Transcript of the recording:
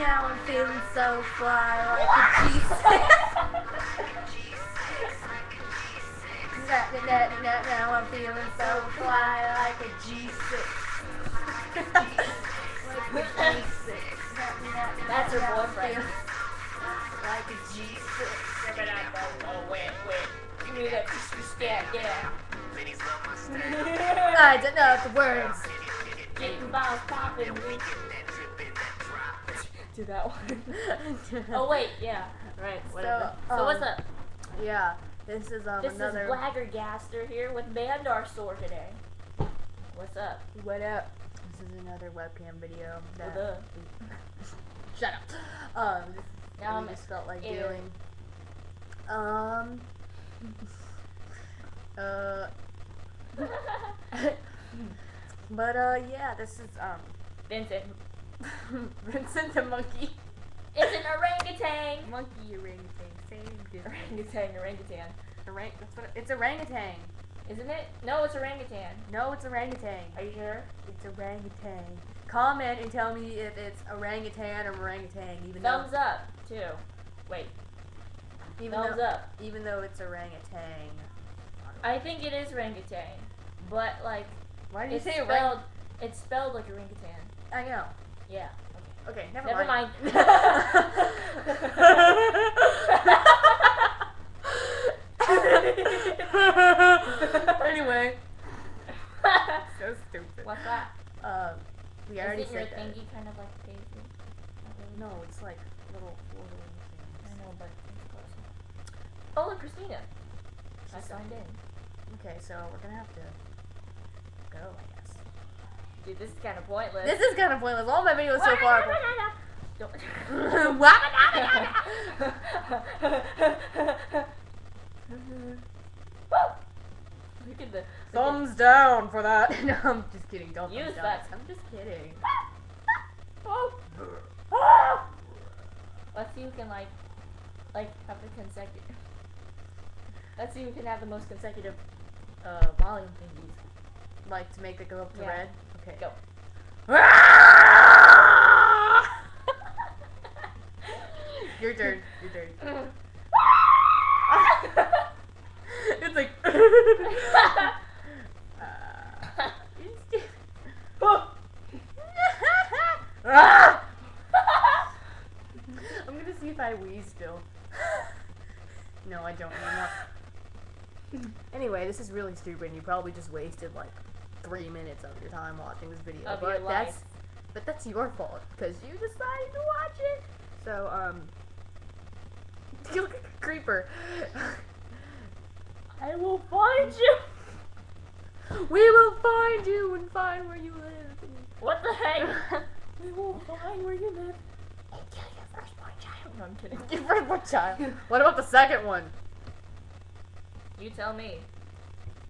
now I'm feeling so fly like a G6. Now I'm feeling so fly like a G6. Like a G6. That's her boyfriend. Like a G6. Oh, wait. You need that scat, yeah. I don't know the words. Getting balls popping. Do that one. Oh, wait, yeah. Right, whatever. So what's up? Yeah, this is This another. is Blaggergaster here with Mandarsor today. What's up? What up? This is another webcam video. That What up? Shut up. Now we I'm just felt like airing. doing. But yeah, this is Vincent. Vincent the monkey. It's an orangutan. Monkey orangutan. Same difference. Orangutan. That's what it's orangutan. Isn't it? No, it's orangutan. No, it's orangutan. Are you sure? It's orangutan. Comment and tell me if it's orangutan or orangutan. Thumbs up, too. Wait. Thumbs up. Even though it's orangutan. I think it is orangutan. But, like, Why did you it's say spelled, it's spelled like orangutan. I know. Yeah. Okay, never Never mind. Anyway. So stupid. What's that? We already Is it your said that. thingy kind of like Daisy? No, it's like little floating things. I know, but it's close. Oh, look, Christina. I signed in. Okay, so we're gonna have to go, I guess. Dude, this is kind of pointless. This is kind of pointless. All my videos so far. Don't. Look at the Thumbs down for that. No, I'm just kidding. Don't Use thumbs down. that. I'm just kidding. Oh. Let's see who can like have the consecutive. Let's see who can have the most consecutive volume thingies. Like to make it go up to Yeah. red. Okay. Go. Your turn. Your turn. It's like. I'm gonna see if I wheeze still. No, I don't anymore. Anyway, this is really stupid. You probably just wasted like 3 minutes of your time watching this video. Of but your life. that's your fault because you decided to watch it. So you look like a creeper. I will find you. We will find you and find where you live. What the heck? We will find where you live. And kill your firstborn child. No, I'm kidding. Your firstborn child. What about the second one? You tell me.